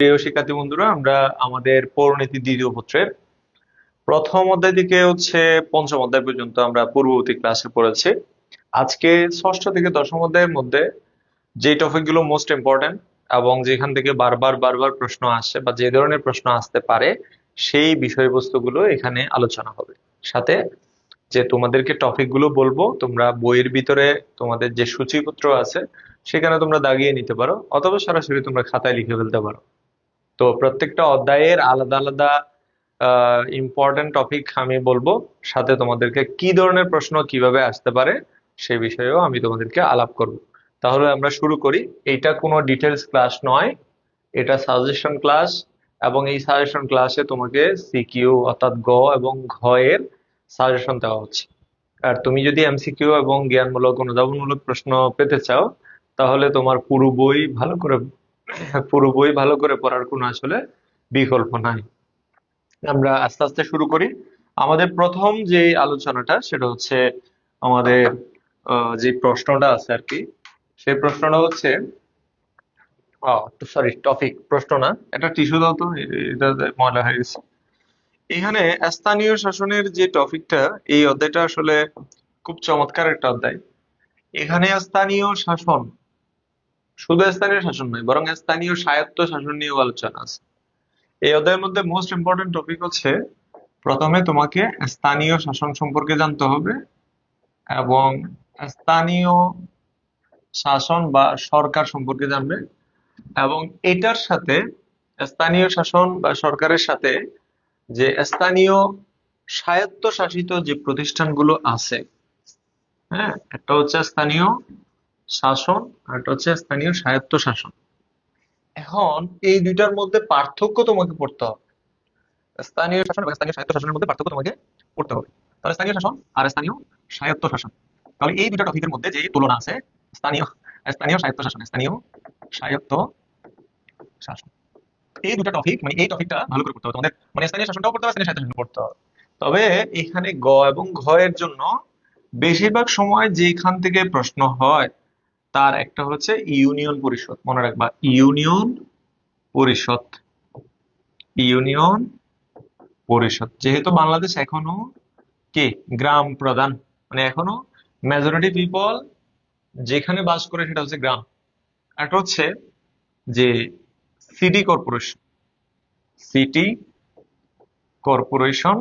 প্রিয় শিক্ষার্থী বন্ধুরা, আমরা আমাদের পৌরনীতি দ্বিতীয় পত্রের প্রথম অধ্যায় থেকে পঞ্চম অধ্যায় পর্যন্ত আমরা পূর্ববর্তী ক্লাসে পড়েছি। আজকে ষষ্ঠ থেকে দশম অধ্যায়ের মধ্যে যে টপিক গুলো মোস্ট ইম্পর্টেন্ট এবং যেখান থেকে বারবার বারবার প্রশ্ন আসে বা যে ধরনের প্রশ্ন আসতে পারে সেই বিষয়বস্তুগুলো এখানে আলোচনা হবে। সাথে যে তোমাদেরকে টপিক গুলো বলবো, তোমরা বইয়ের ভিতরে তোমাদের যে সূচিপত্র আছে সেখানে তোমরা দাগিয়ে নিতে পারো, অথবা সরাসরি তোমরা খাতায় লিখে ফেলতে পারো। তো প্রত্যেকটা অধ্যায়ের আলাদা আলাদা ইম্পর্টেন্ট টপিক আমি বলবো, সাথে তোমাদেরকে কি ধরনের প্রশ্ন কিভাবে আসতে পারে সেই বিষয়েও আমি তোমাদেরকে আলাপ করব। তাহলে আমরা শুরু করি। এইটা কোনো ডিটেলস ক্লাস নয়, এটা সাজেশন ক্লাস, এবং এই সাজেশন ক্লাসে তোমাকে সিকিউ অর্থাৎ গ এবং ঘ এর সাজেশন দেওয়া হচ্ছে। আর তুমি যদি এমসিকিউ এবং জ্ঞানমূলক অনুধাবনমূলক প্রশ্ন পেতে চাও, তাহলে তোমার পুরো বই ভালো করে পড়ার কোনো আসলে বিকল্প নাই। আমরা আস্তে আস্তে শুরু করি। আমাদের প্রথম যে আলোচনাটা সেটা হচ্ছে আমাদের যে প্রশ্নটা আছে আর কি, সেই প্রশ্নটা হচ্ছে সরি, টপিক, প্রশ্ন না, এটা টিস্যু দাও তো, এটা ময়লা হয়ে গেছে। এখানে স্থানীয় শাসনের যে টপিকটা, এই অধ্যায়টা আসলে খুব চমৎকার একটা অধ্যায়। এখানে স্থানীয় শাসন, শুধু স্থানীয় শাসন নয় বরং স্থানীয় স্বায়ত্ত শাসন নিয়েও আলোচনা আছে। এই অধ্যায়ের মধ্যে মোস্ট ইম্পর্টেন্ট টপিক হচ্ছে, প্রথমে তোমাকে স্থানীয় শাসন সম্পর্কে জানতে হবে এবং স্থানীয় শাসন বা সরকার সম্পর্কে জানবে, এবং এটার সাথে স্থানীয় শাসন বা সরকারের সাথে যে স্থানীয় স্বায়ত্তশাসিত যে প্রতিষ্ঠানগুলো আছে, হ্যাঁ, একটা হচ্ছে স্থানীয় শাসন আর একটা হচ্ছে স্থানীয় স্বায়ত্তশাসন। এখন এই দুইটার মধ্যে পার্থক্য তোমাকে পড়তে হবে। স্থানীয় শাসন এবং স্থানীয় স্বায়ত্ত শাসনের মধ্যে পার্থক্য তোমাকে পড়তে হবে। তাহলে স্থানীয় শাসন আর স্থানীয় স্বায়ত্ত শাসন, তাহলে এই দুটো টপিকের মধ্যে যে তুলনা আছে, স্থানীয় স্থানীয় স্বায়ত্ত শাসন, স্থানীয় স্বায়ত্ত শাসন, এই দুটো টপিক, মানে এই টপিকটা ভালো করে পড়তে হবে তোমাদের। মানে স্থানীয় শাসনটাও পড়তে হবে, স্থানীয় স্বায়ত্ত শাসন পড়তে হবে। তবে এখানে গ এবং ঘ এর জন্য বেশিরভাগ সময় যেখান থেকে প্রশ্ন হয় তার একটা হচ্ছে ইউনিয়ন পরিষদ। মনে রাখবা, ইউনিয়ন পরিষদ। ইউনিয়ন পরিষদ, যেহেতু বাংলাদেশ এখনো কি গ্রাম প্রধান, মানে এখনো মেজরিটি পিপল যেখানে বাস করে সেটা হচ্ছে গ্রাম। একটা হচ্ছে যে সিটি কর্পোরেশন, সিটি কর্পোরেশন।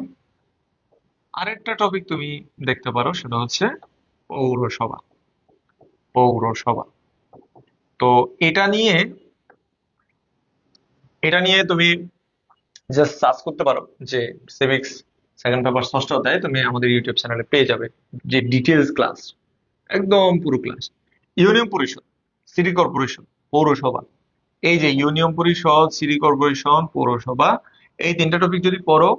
আরেকটা টপিক তুমি দেখতে পারো, সেটা হচ্ছে পৌরসভা। পৌরসভা। তো এটা নিয়ে এটা নিয়ে তুমি জাস্ট সার্চ করতে পারো যে সিভিক্স সেকেন্ড পেপার ষষ্ঠ অধ্যায়ে তুমি আমাদের ইউটিউব চ্যানেলে পেয়ে যাবে যে ডিটেলস ক্লাস, একদম পুরো ক্লাস। ইউনিয়ন পরিষদ, সিটি কর্পোরেশন, পৌরসভা, এই যে ইউনিয়ন পরিষদ, সিটি কর্পোরেশন, পৌরসভা, এই তিনটা টপিক যদি পড়ো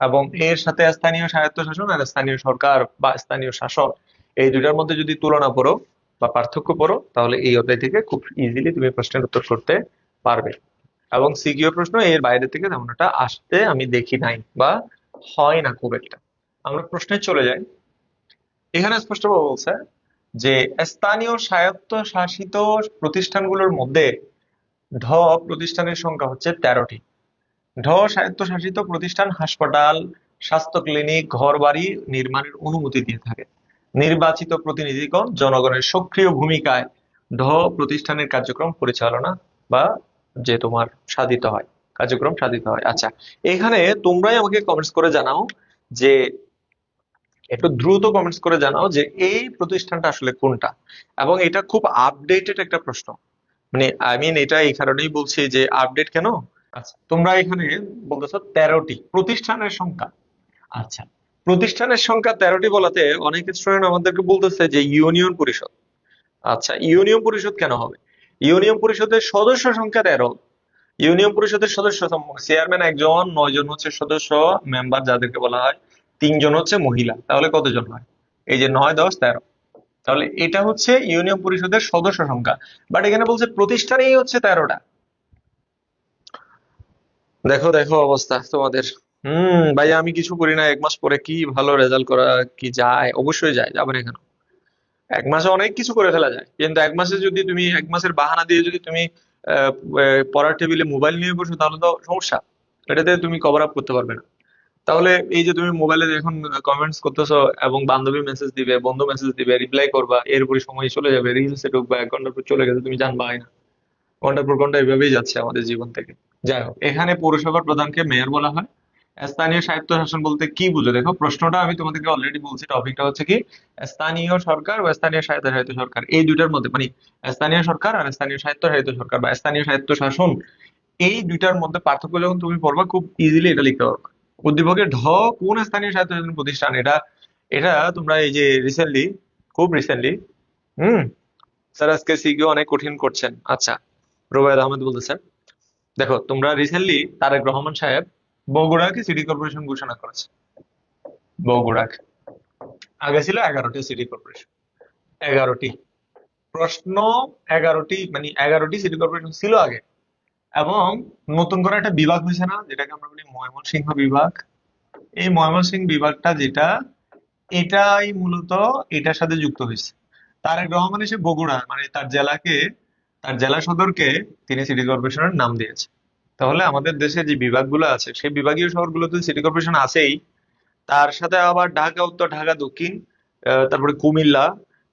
এবং এর সাথে স্থানীয় স্বায়ত্তশাসন আর স্থানীয় সরকার বা স্থানীয় শাসক, এই দুটার মধ্যে যদি তুলনা পড়ো বা পার্থক্য পড়ো, তাহলে এই অধ্যায় থেকে খুব ইজিলি তুমি প্রশ্নের উত্তর করতে পারবে। এবং সিকিউ প্রশ্ন এর বাইরে থেকে তেমন একটা আসতে আমি দেখি নাই বা হয় না খুব একটা। আমরা প্রশ্নে চলে যাই। এখানে স্পষ্টভাবে বলছে যে স্থানীয় স্বায়ত্তশাসিত প্রতিষ্ঠানগুলোর মধ্যে ঢ প্রতিষ্ঠানের সংখ্যা হচ্ছে 13টি। ঢ স্বায়ত্তশাসিত প্রতিষ্ঠান হাসপাতাল, স্বাস্থ্য ক্লিনিক, ঘরবাড়ি নির্মাণের অনুমতি দিয়ে থাকে। নির্বাচিত প্রতিনিধিগণ জনগণের সক্রিয় ভূমিকায় ঢ প্রতিষ্ঠানের কার্যক্রম পরিচালনা বা যে তোমার সাধিত হয়, কার্যক্রম সাধিত হয়। আচ্ছা, এখানে তোমরাই আমাকে কমেন্টস করে জানাও, যে একটু দ্রুত কমেন্টস করে জানাও যে এই প্রতিষ্ঠানটা আসলে কোনটা। এবং এটা খুব আপডেটেড একটা প্রশ্ন, মানে এটা এই কারণেই বলছি যে আপডেট কেন। আচ্ছা, তোমরা এখানে বলতেছো 13টি প্রতিষ্ঠানের সংখ্যা। আচ্ছা, প্রতিষ্ঠানের সংখ্যা 13টি বলাতে অনেক স্টুডেন্ট আমাদেরকে বলতেছে যে ইউনিয়ন পরিষদ। আচ্ছা, ইউনিয়ন পরিষদ কেন হবে? ইউনিয়ন পরিষদের সদস্য সংখ্যা 13। ইউনিয়ন পরিষদের সদস্য চেয়ারম্যান একজন, 9 জন হচ্ছে সদস্য মেম্বার যাদেরকে বলা হয়, 3 জন হচ্ছে মহিলা, তাহলে কতজন হয়? এই যে 9, 10, 13। তাহলে এটা হচ্ছে ইউনিয়ন পরিষদের সদস্য সংখ্যা। বাট এখানে বলছে প্রতিষ্ঠানেই হচ্ছে 13টা। দেখো দেখো অবস্থা তোমাদের। ভাই, আমি কিছু করি না, 1 মাস পরে কি ভালো রেজাল্ট করা কি যায়? অবশ্যই যায়, যাবে না কেন? 1 মাসে অনেক কিছু করে ফেলা যায়, কিন্তু 1 মাসে যদি তুমি 1 মাসের বাহানা দিয়ে যদি তুমি আহ, পড়ার টেবিলে মোবাইল নিয়ে বসো, তাহলে তো সমস্যা, এটাতে তুমি কভার আপ করতে পারবে না। তাহলে এই যে তুমি মোবাইলে এখন কমেন্টস করতেছো এবং বান্ধবী মেসেজ দিবে, বন্ধু মেসেজ দিবে, রিপ্লাই করবা, এরপরে সময় চলে যাবে, রিলসে ঢুকবা, 1 ঘন্টার পর চলে গেছে তুমি জানবাই না। ঘন্টার পর ঘন্টা এভাবেই যাচ্ছে আমাদের জীবন থেকে। যাই হোক, এখানে পৌরসভার প্রধানকে মেয়র বলা হয়। স্থানীয় স্বায়ত্ত শাসন বলতে কি বুঝো? দেখো, প্রশ্নটা আমি তোমাদেরকে অলরেডি বলছি, টপিকটা হচ্ছে কি, স্থানীয় সরকার বা স্থানীয় স্বায়ত্তশাসিত সরকার, এই দুইটার মধ্যে মানে স্থানীয় সরকার আর স্থানীয় স্বায়ত্তশাসিত সরকার বা স্থানীয় স্বায়ত্ত শাসন, এই দুইটার মধ্যে পার্থক্য যখন তুমি পড়বা, খুব ইজিলি এটা লিখতে পারবে। উদ্দীপকে ঢ কোন স্থানীয় স্বায়ত্তশাসন প্রতিষ্ঠান, এটা এটা তোমরা এই যে রিসেন্টলি, খুব রিসেন্টলি, হুম, স্যার আজকে সিকিউ অনেক কঠিন করছেন। আচ্ছা, রুবায়েত আহমেদ বলতেছেন, দেখো তোমরা রিসেন্টলি তারেক রহমান সাহেব বগুড়াকে সিটি কর্পোরেশন ঘোষণা করেছে। বগুড়াকে, আগে ছিল 11টি সিটি কর্পোরেশন, 11টি। প্রশ্ন, 11টি মানে 11টি সিটি কর্পোরেশন ছিল আগে, এবং নতুন করে একটা বিভাগ হয়েছে না, যেটাকে আমরা বলি ময়মনসিংহ বিভাগ। এই ময়মনসিংহ বিভাগটা যেটা, এটাই মূলত এটার সাথে যুক্ত হয়েছে। তারেক রহমান এসে বগুড়া মানে তার জেলাকে, তার জেলা সদরকে তিনি সিটি কর্পোরেশনের নাম দিয়েছে। তাহলে আমাদের দেশে যে বিভাগগুলো আছে, সেই বিভাগীয় শহরগুলোতে সিটি কর্পোরেশন আছেই, তার সাথে আবার ঢাকা উত্তর, ঢাকা দক্ষিণ, তারপরে কুমিল্লা,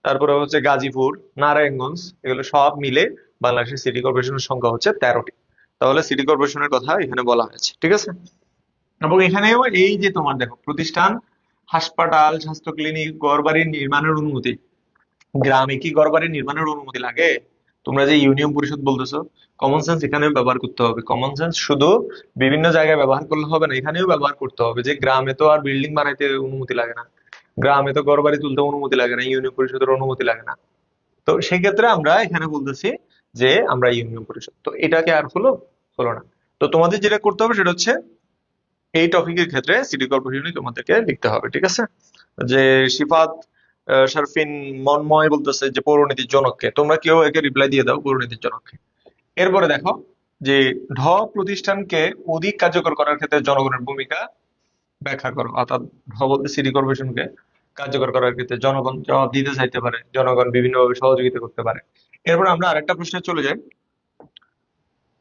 তারপরে হচ্ছে গাজীপুর, নারায়ণগঞ্জ, এগুলো সব মিলে বাংলাদেশের সিটি কর্পোরেশনের সংখ্যা হচ্ছে 13টি। তাহলে সিটি কর্পোরেশনের কথা এখানে বলা হয়েছে, ঠিক আছে। এবং এখানেও এই যে তোমার দেখো, প্রতিষ্ঠান, হাসপাতাল, স্বাস্থ্য ক্লিনিক, ঘরবাড়ি নির্মাণের অনুমতি, গ্রামে কি ঘরবাড়ি নির্মাণের অনুমতি লাগে? তোমরা যে ইউনিয়ন পরিষদ বলতেছো, কমন সেন্স এখানেও ব্যবহার করতে হবে। কমন সেন্স শুধু বিভিন্ন জায়গায় ব্যবহার করলে হবে না, এখানেও ব্যবহার করতে হবে। যে গ্রামে তো আর বিল্ডিং বানাইতে অনুমতি লাগে না, গ্রামে তো ঘরবাড়ি তুলতে অনুমতি লাগে না, ইউনিয়ন পরিষদের অনুমতি লাগে না। তো সেক্ষেত্রে আমরা এখানে বলতেছি যে আমরা ইউনিয়ন পরিষদ, তো এটাকে আর হলো, হলো না। তো তোমাদের যেটা করতে হবে সেটা হচ্ছে এই টপিকের ক্ষেত্রে সিটি কর্পোরেশনই তোমাদেরকে লিখতে হবে, ঠিক আছে। যে শিফাত শারফিন মনময় বলতেছে যে পৌরনীতির জনককে, তোমরা কেউ একে রিপ্লাই দিয়ে দাও পৌরনীতির জনককে। এরপরে দেখো যে ঢ প্রতিষ্ঠানকে অধিক কার্যকর করার ক্ষেত্রে জনগণের ভূমিকা ব্যাখ্যা করো। অর্থাৎ ঢ বলতে সিটি কর্পোরেশনকে কার্যকর করার ক্ষেত্রে জনগণ জবাব দিতে চাইতে পারে, জনগণ বিভিন্নভাবে সহযোগিতা করতে পারে। এরপর আমরা আরেকটা প্রশ্নে চলে যাই।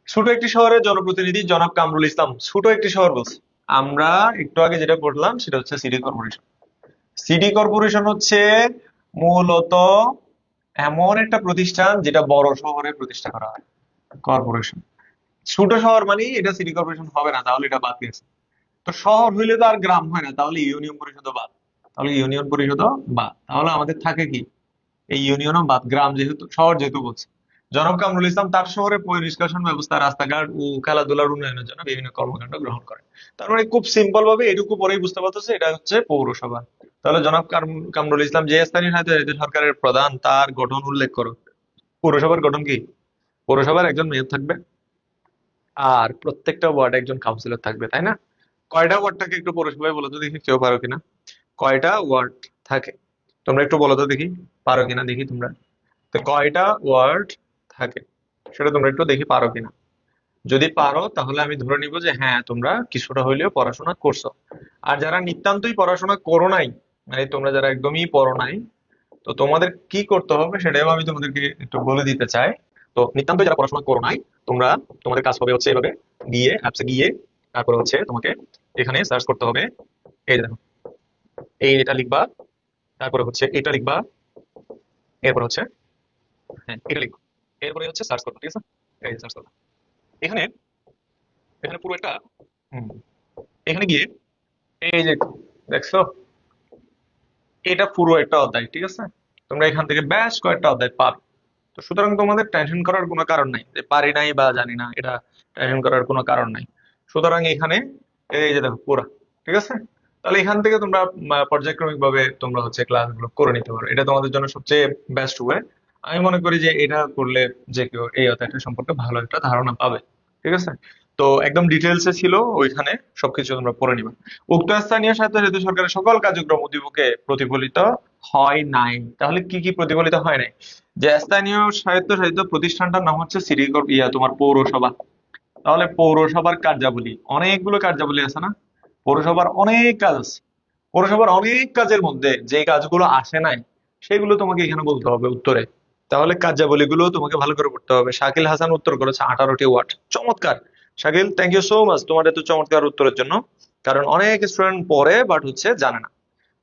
ছোট একটি শহরের জনপ্রতিনিধি জনাব কামরুল ইসলাম, ছোট একটি শহর বলছে। আমরা একটু আগে যেটা পড়লাম সেটা হচ্ছে সিটি কর্পোরেশন। সিটি কর্পোরেশন হচ্ছে মূলত এমন একটা প্রতিষ্ঠান যেটা বড় শহরে প্রতিষ্ঠা করা হয়, কর্পোরেশন। ছোট শহর মানে এটা সিটি কর্পোরেশন হবে না, তাহলে এটা বাদ গেছে। তো শহর হইলে তো আর গ্রাম হয় না, তাহলে ইউনিয়ন পরিষদও বাদ, তাহলে ইউনিয়ন পরিষদও বাদ। তাহলে আমাদের থাকে কি, এই ইউনিয়নও বাদ, গ্রাম যেহেতু, শহর যেহেতু বলছে। জনাব কামরুল ইসলাম তার শহরে পরিনিষ্কাশন ব্যবস্থা, রাস্তাঘাট ও খেলাধুলার উন্নয়নের জন্য বিভিন্ন কর্মকাণ্ড গ্রহণ করে। তার মানে খুব সিম্পল ভাবে এটুকু পরেই বুঝতে পারতেছে এটা হচ্ছে পৌরসভা। তাহলে জনাব কামরুল ইসলাম যে স্থানীয় স্বায়ত্তশাসিত সরকারের প্রধান, তার গঠন উল্লেখ করো। পৌরসভার গঠন কি? পৌরসভার একজন মেয়র থাকবে, আর প্রত্যেকটা ওয়ার্ডে একজন কাউন্সিলর থাকবে, তাই না? কয়টা ওয়ার্ড থাকে একটু পৌরসভায় বলো তো দেখি, কেউ পারো কিনা? কয়টা ওয়ার্ড থাকে? তোমরা একটু বলো তো দেখি, পারো কিনা দেখি তোমরা। তো কয়টা ওয়ার্ড থাকে সেটা তোমরা একটু দেখি পারো কিনা। যদি পারো তাহলে আমি ধরে নিব যে হ্যাঁ, তোমরা কিছুটা হইলেও পড়াশোনা করছো। আর যারা নিতান্তই পড়াশোনা করো নাই, মানে তোমরা যারা একদমই পড়ো নাই, তো তোমাদের কি করতে হবে সেটাও আমি তোমাদেরকে একটু বলে দিতে চাই। তো নিতান্ত যারা পড়াশোনা করো নাই, তোমরা, তোমাদের কাজ হবে হচ্ছে এভাবে, গিয়ে অ্যাপসে গিয়ে, তারপরে হচ্ছে তোমাকে এখানে সার্চ করতে হবে। এই দেখো, এই এটা লিখবা, তারপরে হচ্ছে এটা লিখবা, এরপর হচ্ছে, হ্যাঁ এটা লিখবা, এরপরে হচ্ছে সার্চ করবা, ঠিক আছে। এই সার্চ করবা, এখানে, এখানে পুরো একটা, হুম, এখানে গিয়ে এই যে দেখছো, এটা পুরো একটা অধ্যায়, ঠিক আছে। তোমরা এখান থেকে বেশ কয়েকটা অধ্যায় পাবে। তো সুতরাং তোমাদের টেনশন করার কোনো কারণ নাই যে পারি নাই বা জানি না, এটা টেনশন করার কোনো কারণ নাই। সুতরাং এখানে এই যে দেখো পুরা, ঠিক আছে। তাহলে এখান থেকে তোমরা পর্যায়ক্রমিক ভাবে তোমরা হচ্ছে ক্লাসগুলো করে নিতে পারো, এটা তোমাদের জন্য সবচেয়ে বেস্ট ওয়ে। আমি মনে করি যে এটা করলে যে কেউ এই অধ্যায়টা সম্পর্কে ভালো একটা ধারণা পাবে, ঠিক আছে। তো একদম ডিটেলসে ছিল, ওইখানে সবকিছু তোমরা পড়ে নিবা। উক্ত স্থানীয় স্বায়ত্তশাসিত সরকারের সকল কার্যক্রম উদ্দীপকে প্রতিফলিত হয় নাই। তাহলে কি কি প্রতিফলিত হয় নাই? যে স্থানীয় স্বায়ত্তশাসিত প্রতিষ্ঠানটার নাম হচ্ছে সিটি তোমার পৌরসভা। তাহলে পৌরসভার কার্যাবলী, অনেকগুলো কার্যাবলী আছে না, পৌরসভার অনেক কাজ আছে। পৌরসভার অনেক কাজের মধ্যে যে কাজগুলো আসে নাই, সেগুলো তোমাকে এখানে বলতে হবে উত্তরে। তাহলে কার্যাবলীগুলো তোমাকে ভালো করে পড়তে হবে। শাকিল হাসান উত্তর করেছে 18টি ওয়ার্ড। চমৎকার Shakil, thank you so much তোমার এত চমৎকার উত্তরের জন্য। কারণ অনেক স্টুডেন্ট পড়ে বাট হচ্ছে জানে না।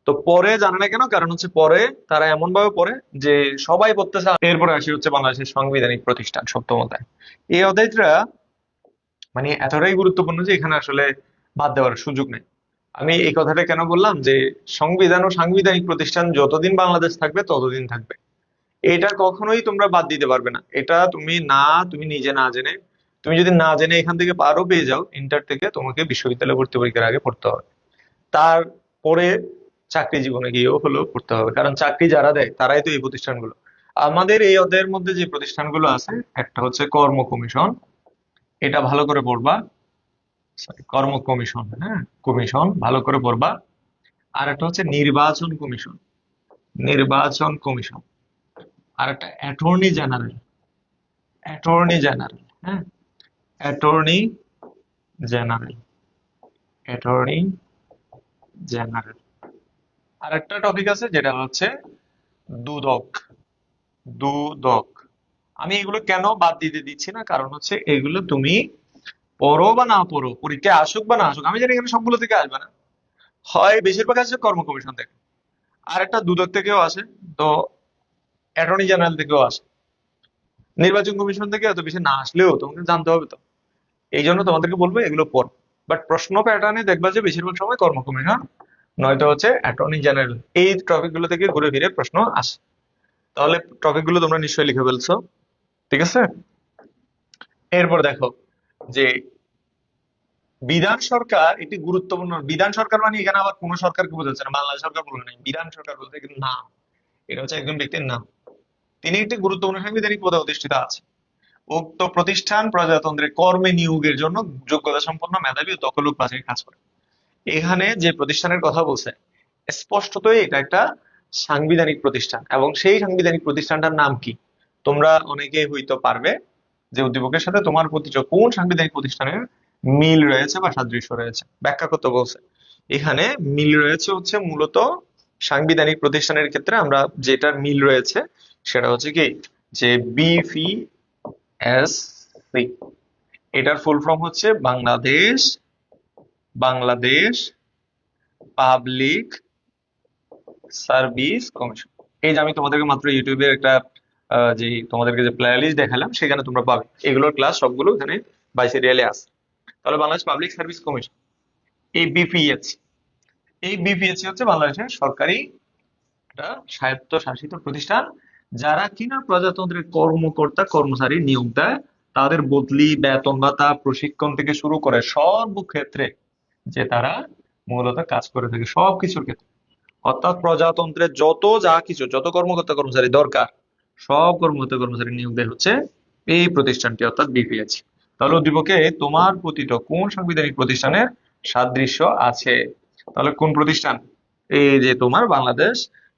তো পরে জানে না কেন? কারণ হচ্ছে পরে তারা এমন ভাবে পড়ে যে সবাই পড়তেছে। এরপরে আসি হচ্ছে বাংলাদেশের সাংবিধানিক প্রতিষ্ঠান, সপ্তম অধ্যায়। এই অধ্যায়টা মানে এতটাই গুরুত্বপূর্ণ যে এখানে আসলে বাদ দেওয়ার সুযোগ নেই। আমি এই কথাটা কেন বললাম যে সংবিধান ও সাংবিধানিক প্রতিষ্ঠান যতদিন বাংলাদেশ থাকবে ততদিন থাকবে। এটা কখনোই তোমরা বাদ দিতে পারবে না। এটা তুমি নিজে না জেনে, তুমি যদি না জেনে এখান থেকে পারও পেয়ে যাও ইন্টার থেকে, তোমাকে বিশ্ববিদ্যালয় ভর্তি পরীক্ষার আগে পড়তে হবে। তারপরে চাকরি জীবনে গিয়েও হলেও পড়তে হবে, কারণ চাকরি যারা দেয় তারাই তো এই প্রতিষ্ঠানগুলো। আমাদের এই অধ্যায়ের মধ্যে যে প্রতিষ্ঠানগুলো আছে, একটা হচ্ছে কর্ম কমিশন, এটা ভালো করে পড়বা। সরি, কর্ম কমিশন, হ্যাঁ, কমিশন ভালো করে পড়বা। আর একটা হচ্ছে নির্বাচন কমিশন, নির্বাচন কমিশন। আর একটা অ্যাটর্নি জেনারেল, অ্যাটর্নি জেনারেল, হ্যাঁ, অ্যাটর্নি জেনারেল, অ্যাটর্নি জেনারেল। আর একটা টপিক আছে যেটা হচ্ছে দুদক, দুদক। আমি এগুলো কেন বাদ দিতে দিচ্ছি না, কারণ হচ্ছে এগুলো তুমি পড়ো বা না পড়ো, পরীক্ষায় আসুক বা না আসুক, আমি জানি এখানে সবগুলো থেকে আসবে না, হয় বেশিরভাগ আসে কর্ম কমিশন থেকে, আর একটা দুদক থেকেও আসে, তো অ্যাটর্নি জেনারেল থেকেও আসে। নির্বাচন কমিশন থেকে এত বেশি না আসলেও তোমাকে জানতে হবে তো, এই জন্য তোমাদেরকে বলবো এগুলো পড়ো। বাট প্রশ্ন প্যাটার্নে দেখবা যে বেশিরভাগ সময় কর্ম কমিশন নয়তো হচ্ছে অ্যাটর্নি জেনারেল, এই টপিক গুলো থেকে ঘুরে ফিরে প্রশ্ন আসে। তাহলে টপিক গুলো তোমরা নিশ্চয়ই লিখে ফেলছো, ঠিক আছে? এরপর দেখো যে বিধান সরকার একটি গুরুত্বপূর্ণ। বিধান সরকার মানে এখানে আবার কোন সরকারকে বোঝাচ্ছে না, বাংলাদেশ সরকার বলে নাই, বিধান সরকার বলতে কিন্তু নাম, এটা হচ্ছে একজন ব্যক্তির নাম। তিনি একটি গুরুত্বপূর্ণ সাংবিধানিক পদে অধিষ্ঠিত আছে। উক্ত প্রতিষ্ঠান প্রজাতন্ত্রের কর্মে নিয়োগের জন্য যোগ্যতা সম্পন্ন মেধাবী ও দক্ষ লোক বাছাই কাজ করে। এখানে যে প্রতিষ্ঠানের কথা বলছে স্পষ্টতই এটা একটা সাংবিধানিক প্রতিষ্ঠান, এবং সেই সাংবিধানিক প্রতিষ্ঠানটার নাম কি তোমরা অনেকে হয়তো পারবে যে উদ্দীপকের সাথে তোমার প্রতিটা কোন সাংবিধানিক প্রতিষ্ঠানের মিল রয়েছে বা সাদৃশ্য রয়েছে ব্যাখ্যা করতে বলছে। এখানে মিল রয়েছে হচ্ছে মূলত সাংবিধানিক প্রতিষ্ঠানের ক্ষেত্রে আমরা যেটার মিল রয়েছে সেটা হচ্ছে কি, যে BPSC, এটার ফুল ফর্ম হচ্ছে Bangladesh, Bangladesh public service commission. এই যে আমি তোমাদেরকে মাত্র ইউটিউবে একটা যে তোমাদেরকে যে প্লে লিস্ট দেখালাম সেখানে তোমরা পাবে এগুলোর ক্লাস সবগুলো এখানে বাই সিরিয়ালে আছে। তাহলে বাংলাদেশ পাবলিক সার্ভিস কমিশন, এই বিপিএসসি, এই বিপিএসসি হচ্ছে বাংলাদেশের সরকারি একটা স্বায়ত্তশাসিত প্রতিষ্ঠান, যারা কিনা প্রজাতন্ত্রের কর্মকর্তা কর্মচারী নিয়োগ দেয়, তাদের বদলি, বেতন ভাতা, প্রশিক্ষণ থেকে শুরু করে সর্বক্ষেত্রে যে তারা মূলত কাজ করে থাকে সবকিছুর ক্ষেত্রে। অর্থাৎ প্রজাতন্ত্রের যত যা কিছু, যত কর্মকর্তা কর্মচারী দরকার, সব কর্মকর্তা কর্মচারী নিয়োগ দেয় হচ্ছে এই প্রতিষ্ঠানটি অর্থাৎ বিপিএসসি। তাহলে উদ্দীপকে তোমার প্রতিত কোন সাংবিধানিক প্রতিষ্ঠানের সাদৃশ্য আছে? তাহলে কোন প্রতিষ্ঠান? এই যে তোমার বাংলাদেশ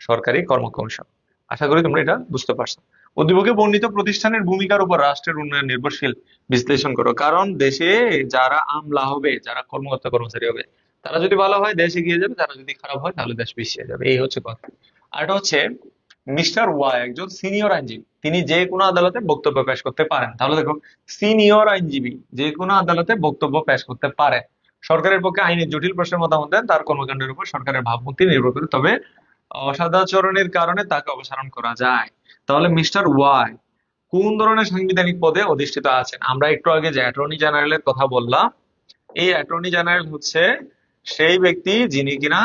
সরকারি কর্ম কমিশন। আশা করি তোমরা এটা বুঝতে পারছো। উদ্দীপকে বর্ণিত প্রতিষ্ঠানের ভূমিকার উপর রাষ্ট্রের উন্নয়ন নির্ভরশীল, বিশ্লেষণ করো। কারণ দেশে যারা আমলা হবে, যারা কর্মকর্তা কর্মচারী হবে, তারা যদি ভালো হয় দেশ এগিয়ে যাবে, তারা যদি খারাপ হয় তাহলে দেশ পিছিয়ে যাবে, এই হচ্ছে কথা। আর এটা হচ্ছে মিস্টার ওয়াই একজন সিনিয়র আইনজীবী, তিনি যে কোনো আদালতে বক্তব্য পেশ করতে পারেন। তাহলে দেখো, সিনিয়র আইনজীবী যে কোনো আদালতে বক্তব্য পেশ করতে পারে, সরকারের পক্ষে আইনের জটিল প্রশ্নের মতামত দেন, তার কর্মকাণ্ডের উপর সরকারের ভাবমূর্তি নির্ভর করে, তবে অসদাচরণের কারণে তাকে অপসারণ করা যায়। তাহলে মিস্টার ওয়াই কোন ধরনের সাংবিধানিক পদে অধিষ্ঠিত আছেন? আমরা একটু আগে যে অ্যাটর্নি জেনারেলের কথা বললাম, এই অ্যাটর্নি জেনারেল হচ্ছে সেই ব্যক্তি যিনি কিনা,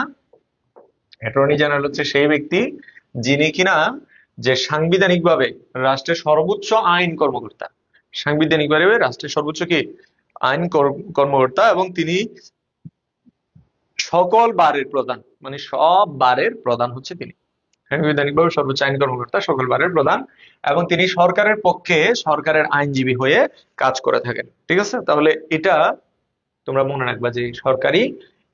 অ্যাটর্নি জেনারেল হচ্ছে সেই ব্যক্তি যিনি কিনা যে সাংবিধানিকভাবে রাষ্ট্রের সর্বোচ্চ আইন কর্মকর্তা, সাংবিধানিকভাবে রাষ্ট্রের সর্বোচ্চ কি আইন কর্মকর্তা, এবং তিনি সকল বারের প্রধান, মানে সব বারের প্রধান হচ্ছে তিনি, সাংবিধানিকভাবে সর্বোচ্চ আইন কর্মকর্তা, সকল বারের প্রধান, এবং তিনি সরকারের পক্ষে সরকারের আইনজীবী হয়ে কাজ করে থাকেন। ঠিক আছে? তাহলে এটা তোমরা মনে রাখবা যে সরকারি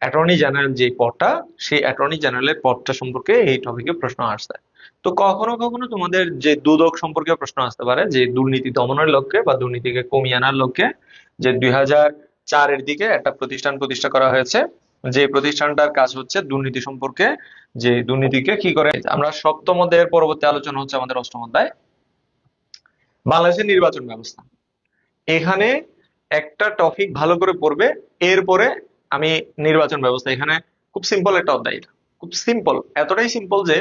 অ্যাটর্নি জেনারেল যে পদটা, সেই অ্যাটর্নি জেনারেলের পদটা সম্পর্কে এই টপিকে প্রশ্ন আসছে। তো কখনো কখনো তোমাদের যে দুদক সম্পর্কে প্রশ্ন আসতে পারে, যে দুর্নীতি দমনের লক্ষ্যে বা দুর্নীতিকে কমিয়ে আনার লক্ষ্যে যে 2004-এর দিকে একটা প্রতিষ্ঠান প্রতিষ্ঠা করা হয়েছে, যে প্রতিষ্ঠানটার কাজ হচ্ছে দুর্নীতি সম্পর্কে, যে দুর্নীতিকে কি করে। আমরা সপ্তম অধ্যায়ের পরবর্তী আলোচনা হচ্ছে আমাদের অষ্টম অধ্যায়, বাংলাদেশের নির্বাচন ব্যবস্থা। এখানে একটা টপিক ভালো করে পড়বে, এরপরে আমি নির্বাচন ব্যবস্থা, এখানে খুব সিম্পল একটা অধ্যায় এটা, খুব সিম্পল, এতটাই সিম্পল যে